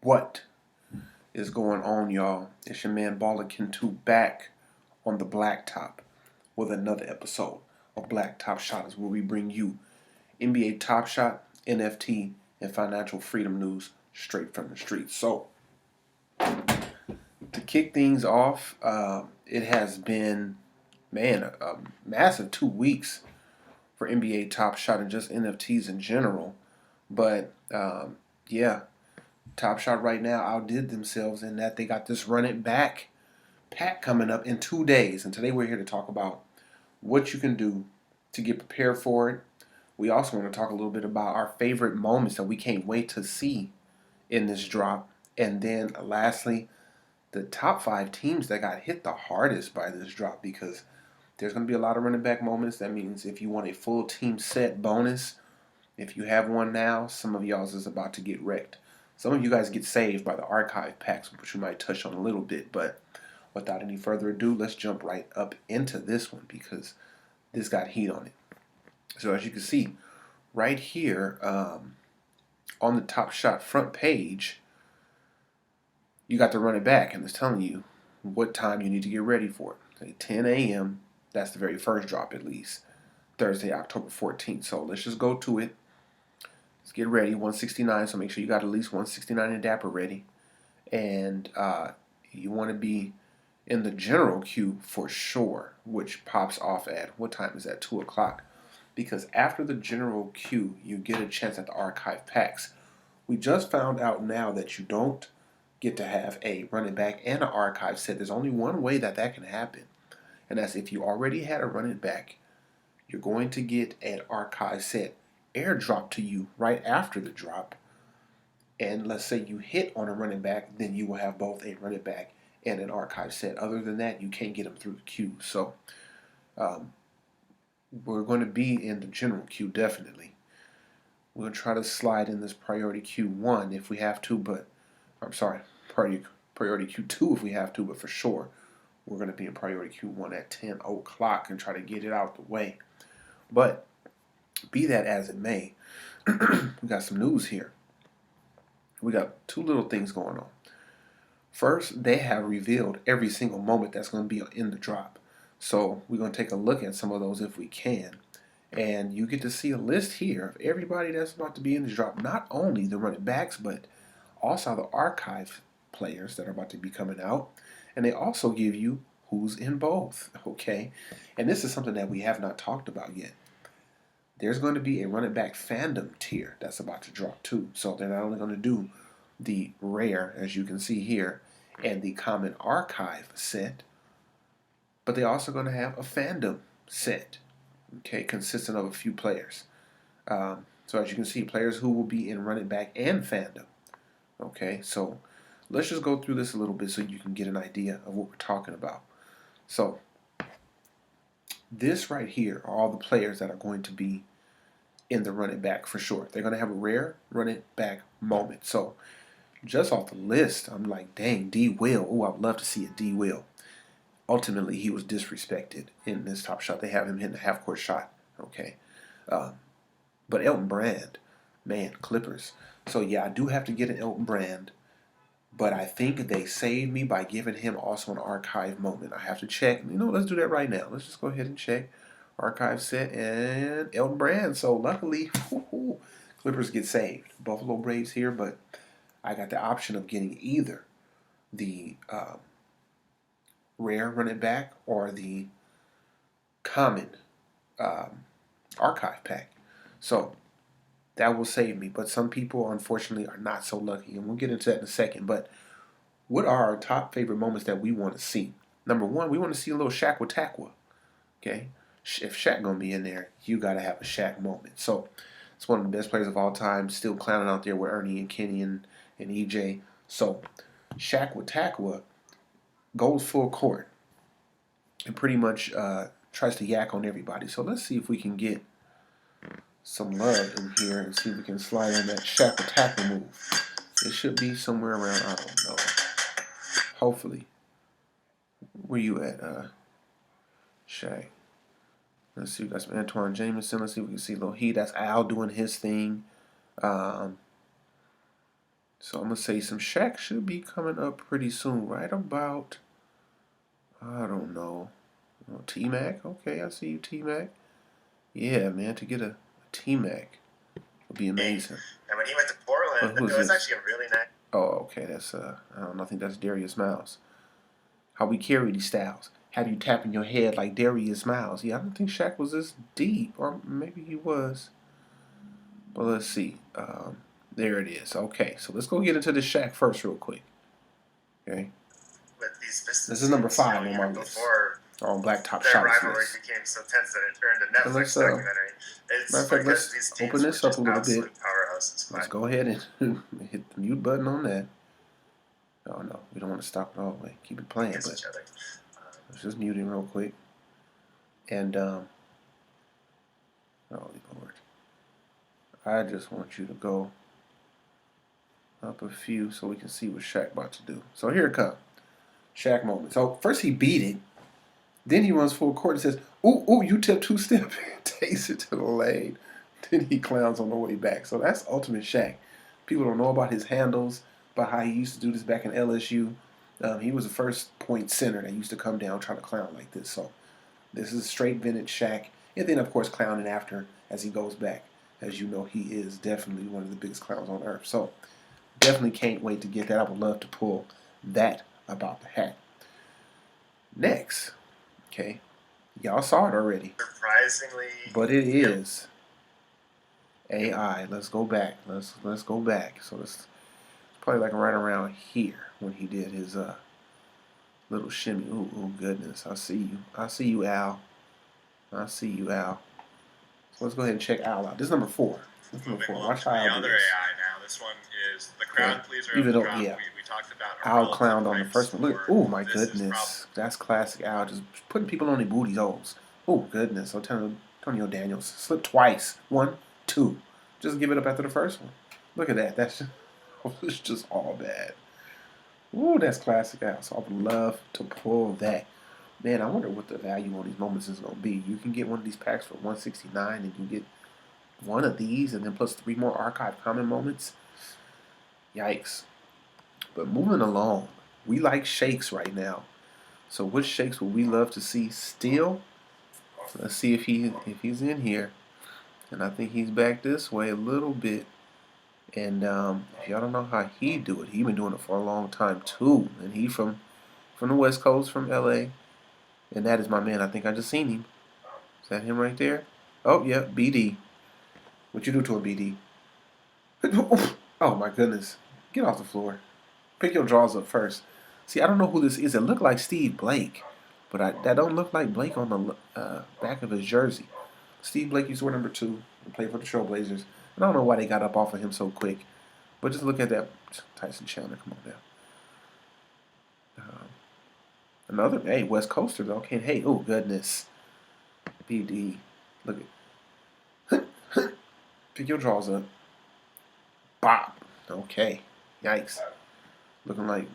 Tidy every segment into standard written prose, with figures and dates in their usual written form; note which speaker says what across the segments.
Speaker 1: What is going on, y'all? It's your man Ballikin 2 back on the Blacktop with another episode of Blacktop Shotters, where we bring you NBA Top Shot, NFT, and financial freedom news straight from the streets. So, to kick things off, it has been, a massive 2 weeks for NBA Top Shot and just NFTs in general. But, yeah. Top Shot right now outdid themselves in that they got this Run It Back pack coming up in 2 days. And today we're here to talk about what you can do to get prepared for it. We also want to talk a little bit about our favorite moments that we can't wait to see in this drop. And then lastly, the top 5 teams that got hit the hardest by this drop, because there's going to be a lot of running back moments. That means if you want a full team set bonus, if you have one now, some of y'all's is about to get wrecked. Some of you guys get saved by the archive packs, which we might touch on a little bit. But without any further ado, let's jump right up into this one because this got heat on it. So as you can see, right here on the Top Shot front page, you got to Run It Back, and it's telling you what time you need to get ready for it. Say 10 a.m. That's the very first drop, at least. Thursday, October 14th. So let's just go to it. Let's get ready, 169, so make sure you got at least 169 in Dapper ready. And you want to be in the general queue for sure, which pops off at, what time is that, 2 o'clock? Because after the general queue, you get a chance at the archive packs. We just found out now that you don't get to have a running back and an archive set. There's only one way that can happen, and that's if you already had a running back, you're going to get an archive set airdrop to you right after the drop. And let's say you hit on a running back, then you will have both a running back and an archive set. Other than that, you can't get them through the queue. So we're going to be in the general queue, definitely. We'll try to slide in this priority queue 1 if we have to, but I'm sorry, priority queue 2 if we have to, but for sure we're going to be in priority queue 1 at 10 o'clock and try to get it out the way. But be that as it may, we got some news here. We got 2 little things going on. First, they have revealed every single moment that's going to be in the drop. So we're going to take a look at some of those if we can. And you get to see a list here of everybody that's about to be in the drop. Not only the running backs, but also the archive players that are about to be coming out. And they also give you who's in both, okay? And this is something that we have not talked about yet. There's going to be a running back fandom tier that's about to drop too. So they're not only going to do the rare, as you can see here, and the common archive set, but they're also going to have a fandom set, okay, consisting of a few players. So as you can see, players who will be in running back and fandom. Okay, so let's just go through this a little bit so you can get an idea of what we're talking about. So this right here are all the players that are going to be in the running back for sure. They're going to have a rare running back moment. So just off the list, I'm like, dang, D. Will. Oh, I'd love to see a D. Will. Ultimately, he was disrespected in this Top Shot. They have him hitting a half-court shot. Okay. But Elton Brand, man, Clippers. So yeah, I do have to get an Elton Brand. But I think they saved me by giving him also an archive moment. I have to check. Let's do that right now. Let's just go ahead and check. Archive set and Elton Brand. So luckily, Clippers get saved. Buffalo Braves here, but I got the option of getting either the rare running back or the common archive pack. So that will save me. But some people, unfortunately, are not so lucky. And we'll get into that in a second. But what are our top favorite moments that we want to see? Number 1, we want to see a little Shaq with Takwa. Okay? If Shaq going to be in there, you got to have a Shaq moment. So it's one of the best players of all time. Still clowning out there with Ernie and Kenny and EJ. So Shaq with Takwa goes full court and pretty much tries to yak on everybody. So let's see if we can get some love in here and see if we can slide in that Shaq with Takwa move. It should be somewhere around, I don't know. Hopefully. Where you at, Shaq? Let's see, we got some Antoine Jameson. Let's see if we can see a little heat. That's Al doing his thing. So I'm going to say some Shaq should be coming up pretty soon. Right about, I don't know. T-Mac? Okay, I see you, T-Mac. Yeah, man, to get a T-Mac would be amazing.
Speaker 2: And when he went to Portland, it was actually a really nice.
Speaker 1: Oh, okay, that's, I don't know, I think that's Darius Miles. How we carry these styles. Have you tapping your head like Darius Miles. Yeah, I don't think Shaq was this deep, or maybe he was. But let's see. There it is. Okay, so let's go get into the Shaq first real quick. Okay.
Speaker 2: With these
Speaker 1: this is number 5 on my list. On Blacktop Shots.
Speaker 2: Their rivalry became so tense that it earned a Netflix documentary.
Speaker 1: Matter of fact, let's open this up a little bit. Let's go ahead and hit the mute button on that. Oh no, we don't want to stop it all the way. Keep it playing, but let's just mute it real quick. And oh Lord, I just want you to go up a few so we can see what Shaq about to do. So here it comes. Shaq moment. So first he beat it. Then he runs full court and says, ooh, you tip two-step. Takes it to the lane. Then he clowns on the way back. So that's ultimate Shaq. People don't know about his handles, about how he used to do this back in LSU. He was the first point center that used to come down trying to clown like this. So this is straight vintage Shaq. And then, of course, clowning after as he goes back. As you know, he is definitely one of the biggest clowns on earth. So definitely can't wait to get that. I would love to pull that about the hat. Next. Okay, y'all saw it already.
Speaker 2: Surprisingly,
Speaker 1: but it is AI. Let's go back. Let's go back. So it's probably like right around here when he did his little shimmy. Ooh, goodness! I see you. I see you, Al. I see you, Al. So let's go ahead and check Al out. This is number 4. This is number 4. Watch how Al
Speaker 2: do this. AI now. This one is the crowd pleaser. Even though, yeah. We talked about
Speaker 1: Al clowned on the first one. Look, oh my goodness, that's classic Al, just putting people on their booty holes. Oh goodness, Antonio Daniels slipped twice. 1, 2. Just give it up after the first one. Look at that. That's just, it's just all bad. Ooh, that's classic Al. So I would love to pull that. Man, I wonder what the value on these moments is going to be. You can get one of these packs for $169, and you get one of these, and then plus 3 more archive common moments. Yikes. But moving along, we like shakes right now. So which shakes would we love to see still? So let's see if he's in here. And I think he's back this way a little bit. And if y'all don't know how he do it, he been doing it for a long time too. And he from the West Coast, from LA. And that is my man. I think I just seen him. Is that him right there? Oh yeah, BD. What you do to a BD? Oh my goodness. Get off the floor. Pick your draws up first. See, I don't know who this is. It looked like Steve Blake, but that don't look like Blake on the back of his jersey. Steve Blake used to wear number 2 and play for the Trailblazers. And I don't know why they got up off of him so quick. But just look at that. Tyson Chandler, come on now. Another, hey, West Coaster though. Okay, hey, oh goodness. BD. Look at. Pick your draws up. Bop. Okay. Yikes. Looking like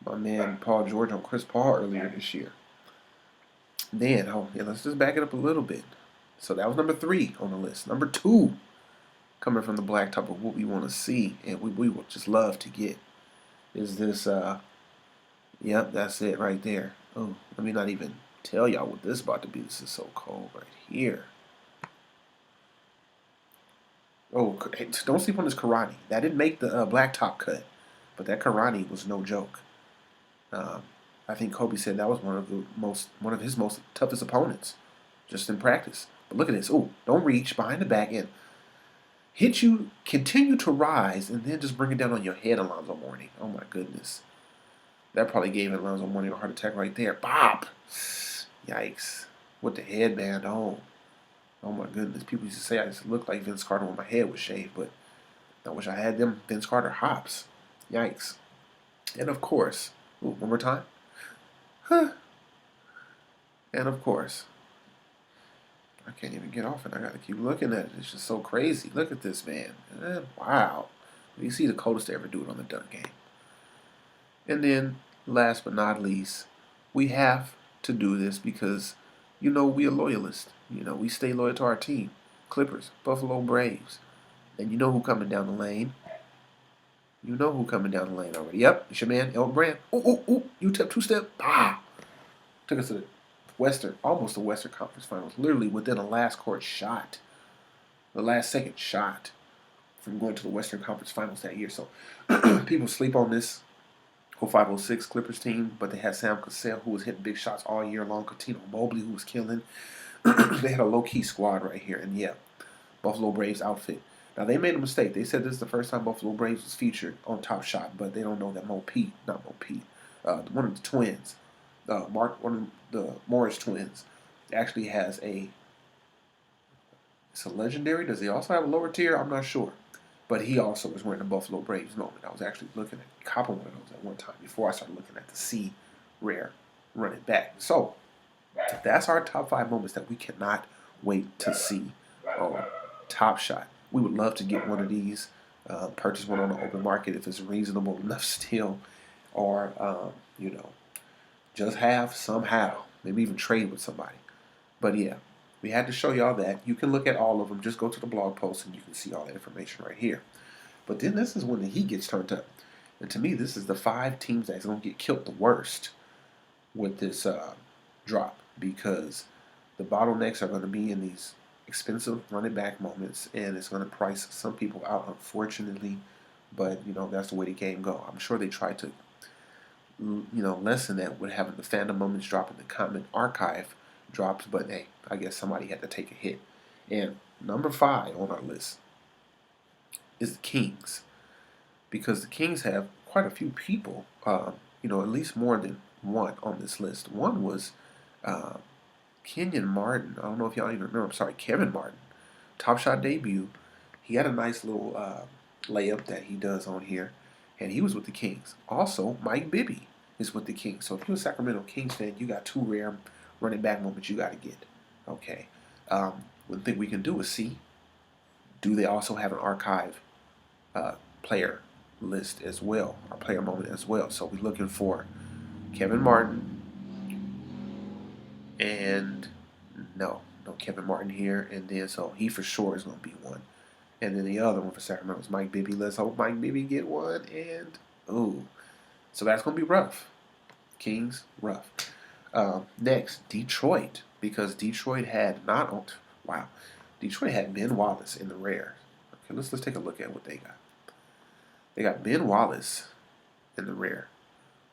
Speaker 1: my man Paul George on Chris Paul earlier this year. Then, let's just back it up a little bit. So that was number 3 on the list. Number 2, coming from the blacktop of what we want to see and we would just love to get, is this, yep, that's it right there. Oh, let me not even tell y'all what this is about to be. This is so cold right here. Oh, don't sleep on this Karate. That didn't make the blacktop cut, but that Karate was no joke. I think Kobe said that was one of his most toughest opponents, just in practice. But look at this. Oh, don't reach behind the back end. Hit you, continue to rise, and then just bring it down on your head, Alonzo Mourning. Oh my goodness. That probably gave Alonzo Mourning a heart attack right there. Bop! Yikes. With the headband on. Oh my goodness. People used to say I used to look like Vince Carter when my head was shaved, but I wish I had them Vince Carter hops. Yikes. And of course, one more time. Huh. And of course, I can't even get off it. I gotta keep looking at it. It's just so crazy. Look at this, man. Wow. You see the coldest to ever do it on the dunk game. And then, last but not least, we have to do this because, you know, we are loyalists. You know, we stay loyal to our team. Clippers, Buffalo Braves. And you know who coming down the lane? You know who coming down the lane already. Yep, it's your man, Elton Brand. Ooh. You tip two-step. Ah. Took us to almost the Western Conference Finals. Literally within a last court shot. The last second shot from going to the Western Conference Finals that year. So people sleep on this 0506 Clippers team, but they had Sam Cassell, who was hitting big shots all year long. Cuttino Mobley, who was killing. They had a low-key squad right here. And yeah, Buffalo Braves outfit. Now, they made a mistake. They said this is the first time Buffalo Braves was featured on Top Shot, but they don't know that one of the twins, one of the Morris twins, actually has it's a legendary. Does he also have a lower tier? I'm not sure. But he also was wearing a Buffalo Braves moment. I was actually looking at copping one of those at one time before I started looking at the C rare running back. So, that's our top 5 moments that we cannot wait to see on Top Shot. We would love to get one of these, purchase one on the open market if it's reasonable enough still, or, just have somehow, maybe even trade with somebody. But yeah, we had to show y'all that. You can look at all of them. Just go to the blog post and you can see all that information right here. But then this is when the heat gets turned up. And to me, this is the 5 teams that's going to get killed the worst with this drop, because the bottlenecks are going to be in these expensive running back moments, and it's going to price some people out, unfortunately. But that's the way the game go. I'm sure they try to lessen that with having the Fandom moments drop in the comment archive drops, but hey, I guess somebody had to take a hit. And number 5 on our list is the Kings, because the Kings have quite a few people, at least more than one on this list. One was Kenyon Martin. I don't know if y'all even remember. I'm sorry, Kevin Martin. Top Shot debut. He had a nice little layup that he does on here, and he was with the Kings. Also, Mike Bibby is with the Kings. So if you're a Sacramento Kings fan, you got 2 rare running back moments you got to get. Okay. One thing we can do is see, do they also have an archive player list as well, or player moment as well? So we're looking for Kevin Martin, and no Kevin Martin here, and then so he for sure is going to be one. And then the other one for Sacramento is Mike Bibby. Let's hope Mike Bibby get one, and so that's going to be rough. Kings, rough. Next, Detroit, because Detroit had Detroit had Ben Wallace in the rare. Okay, let's take a look at what they got. They got Ben Wallace in the rare,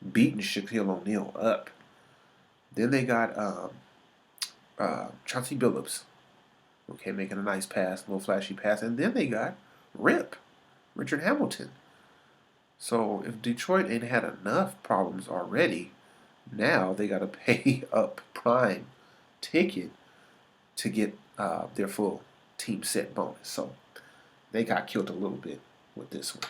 Speaker 1: beating Shaquille O'Neal up. Then they got Chauncey Billups, okay, making a nice pass, a little flashy pass. And then they got Richard Hamilton. So if Detroit ain't had enough problems already, now they got to pay up prime ticket to get their full team set bonus. So they got killed a little bit with this one.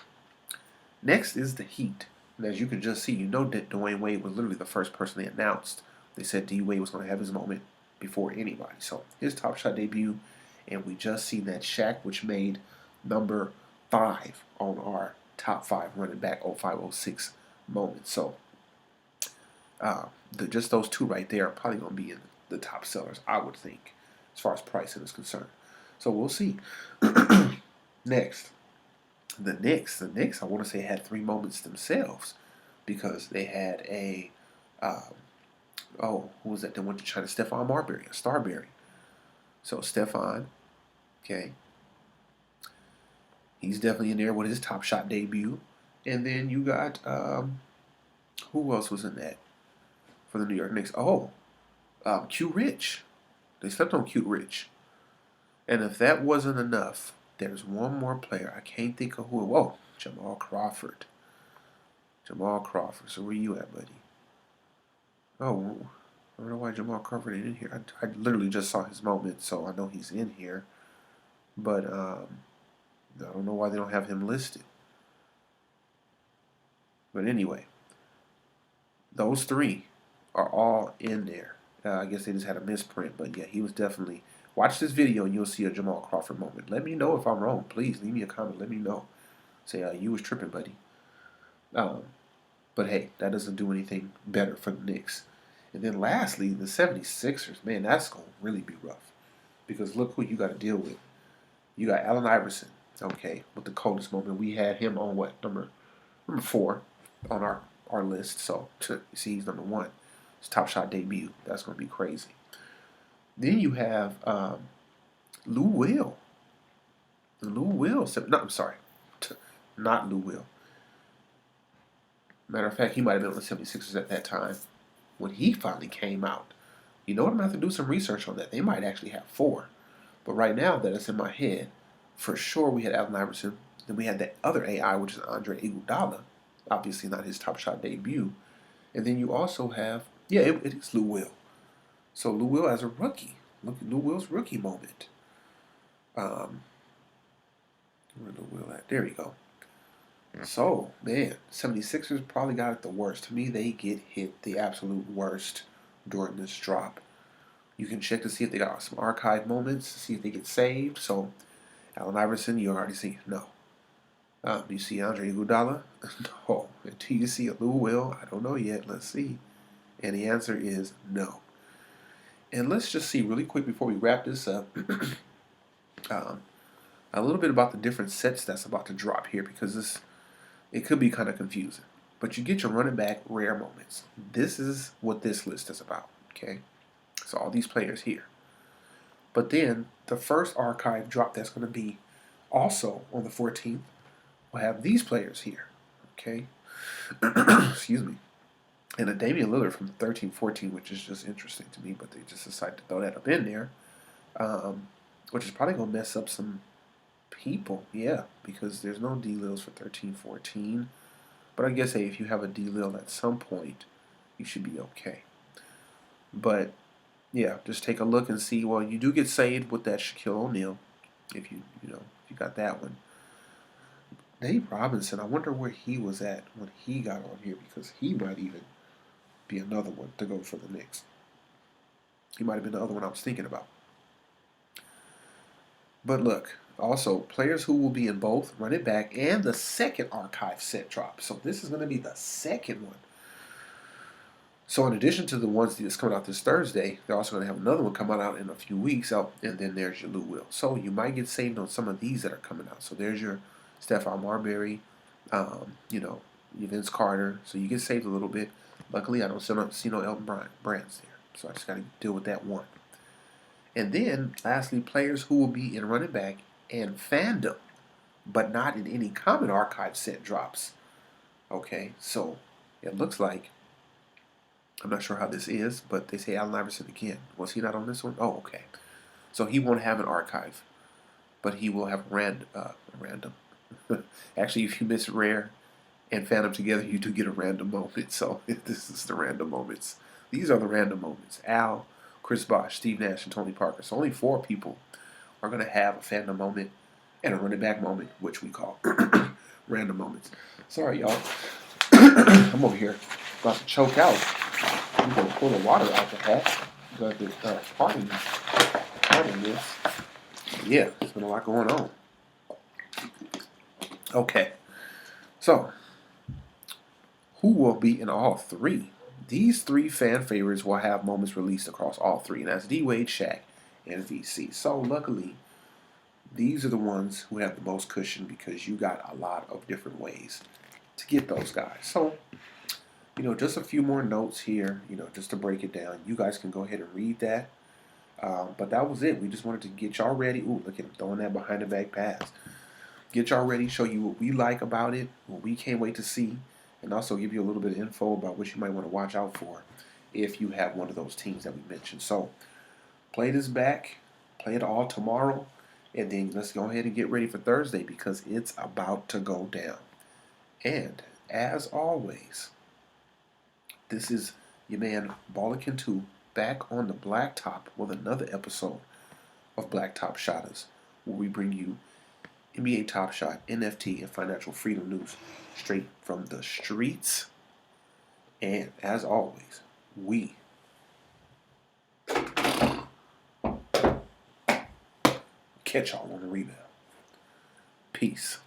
Speaker 1: Next is the Heat. And as you can just see, that Dwayne Wade was literally the first person they announced. They said D Wade was going to have his moment before anybody. So his Top Shot debut, and we just seen that Shaq, which made number 5 on our top 5 running back 0506 moments. So just those 2 right there are probably going to be in the top sellers, I would think, as far as pricing is concerned. So we'll see. Next, the Knicks. The Knicks, I want to say, had 3 moments themselves, because they had a who was that went to China? Stephon Marbury, a Starberry. So Stephon, okay, he's definitely in there with his Top Shot debut. And then you got who else was in that for the New York Knicks? Q Rich. They slept on Q Rich. And if that wasn't enough, there's one more player. I can't think of who. Jamal Crawford. Jamal Crawford. So where you at, buddy? I don't know why Jamal Crawford ain't in here. I literally just saw his moment, so I know he's in here. But I don't know why they don't have him listed. But anyway, those 3 are all in there. I guess they just had a misprint, but yeah, he was definitely. Watch this video and you'll see a Jamal Crawford moment. Let me know if I'm wrong. Please leave me a comment. Let me know. Say you was tripping, buddy. But hey, that doesn't do anything better for the Knicks. And then lastly, the 76ers. Man, that's going to really be rough, because look who you got to deal with. You got Allen Iverson, okay, with the coldest moment. We had him on what, number number 4 on our list. So to see, he's number 1. His Top Shot debut. That's going to be crazy. Then you have Lou Will. Lou Will. No, I'm sorry. Not Lou Will. Matter of fact, he might have been on the 76ers at that time when he finally came out. You know what? I'm going to have to do some research on that. They might actually have 4. But right now that it's in my head, for sure we had Allen Iverson. Then we had that other AI, which is Andre Iguodala. Obviously not his Top Shot debut. And then you also have, it is Lou Will. So Lou Will as a rookie. Look at Lou Will's rookie moment. Where Lou Will at? There we go. So, man, 76ers probably got it the worst. To me, they get hit the absolute worst during this drop. You can check to see if they got some archive moments, see if they get saved. So, Allen Iverson, you already see no. Do you see Andre Iguodala? No. Do you see a Lou Will? I don't know yet. Let's see. And the answer is no. And let's just see really quick before we wrap this up a little bit about the different sets that's about to drop here, because it could be kind of confusing. But you get your running back rare moments. This is what this list is about. Okay. So all these players here. But then the first archive drop that's going to be also on the 14th will have these players here. Okay. Excuse me. And a Damian Lillard from 13-14, which is just interesting to me, but they just decided to throw that up in there, which is probably going to mess up some people, because there's no D-Lils for 13-14. But I guess, hey, if you have a D-Lil at some point, you should be okay. But just take a look and see. Well, you do get saved with that Shaquille O'Neal, if you got that one. Dave Robinson, I wonder where he was at when he got on here, because he might even be another one to go for the Knicks. He might have been the other one I was thinking about. But look, also players who will be in both running back and the second archive set drop. So this is going to be the second one. So in addition to the ones that's coming out this Thursday, they're also going to have another one coming out in a few weeks. And then there's your Lou Will. So you might get saved on some of these that are coming out. So there's your Stephon Marbury, your Vince Carter. So you get saved a little bit. Luckily, I don't see no Elton Brands there. So I just got to deal with that one. And then, lastly, players who will be in running back and Fandom, but not in any common archive set drops. Okay, so it looks like, I'm not sure how this is, but they say Allen Iverson again. Was he not on this one? Oh, okay. So he won't have an archive, but he will have random. Actually, if you miss rare and Fandom together, you do get a random moment. So this is the random moments. These are the random moments. Al, Chris Bosh, Steve Nash, and Tony Parker. So only 4 people are going to have a Fandom moment and a running back moment, which we call random moments. Sorry, y'all. I'm over here about to choke out. I'm going to pull the water out the hat. Got this pardon this. Yeah, there's been a lot going on. Okay. So, who will be in all 3? These 3 fan favorites will have moments released across all 3, and that's D Wade, Shaq, and VC. So luckily, these are the ones who have the most cushion, because you got a lot of different ways to get those guys. So, just a few more notes here, just to break it down. You guys can go ahead and read that. But that was it. We just wanted to get y'all ready. Ooh, look at him throwing that behind the back pass. Get y'all ready, show you what we like about it, what we can't wait to see, and also give you a little bit of info about what you might want to watch out for if you have one of those teams that we mentioned. So, play this back, play it all tomorrow, and then let's go ahead and get ready for Thursday, because it's about to go down. And, as always, this is your man, Ballican 2, back on the blacktop with another episode of Blacktop Shotters, where we bring you NBA Top Shot, NFT, and financial freedom news straight from the streets. And as always, we catch y'all on the rebound. Peace.